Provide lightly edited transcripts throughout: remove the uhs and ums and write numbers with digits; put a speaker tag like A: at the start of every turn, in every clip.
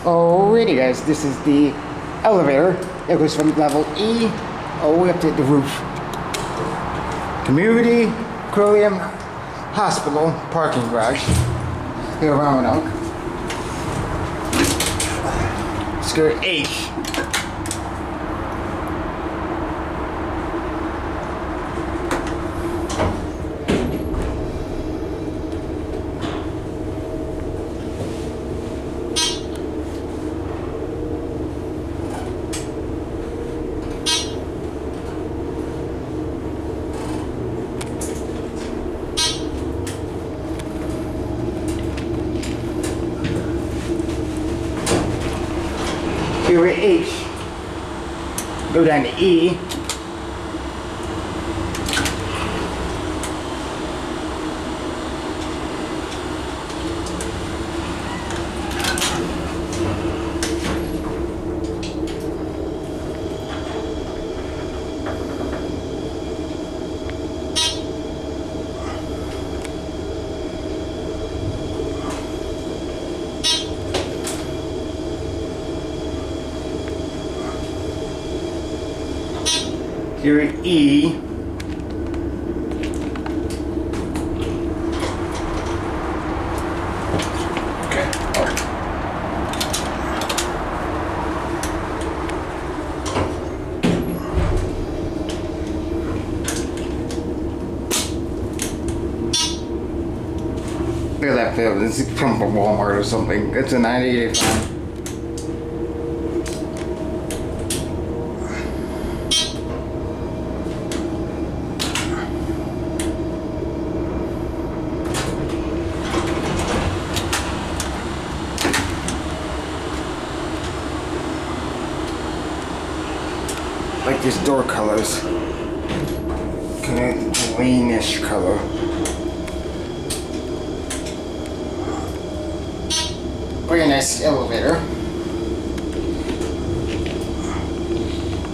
A: Alrighty guys, this is the elevator that goes from level E all the way up to the roof. Community Carilion Hospital parking garage here in Roanoke. Skirt H. Here at H, go down to E, here at E, okay. Look at that film. This is from Walmart or something. It's a 9885. Like these door colors, kind of greenish color. Very nice elevator.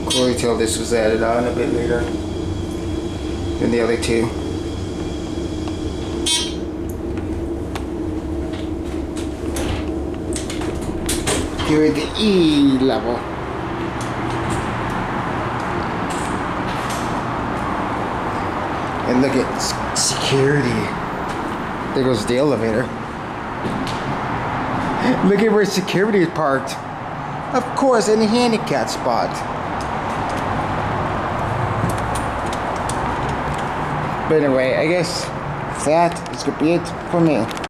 A: Clearly tell this was added on a bit later than the other two. Here at the E level. And look at security. There goes the elevator. Look at where security is parked. Of course, in the handicap spot. But anyway, I guess that is gonna be it for me.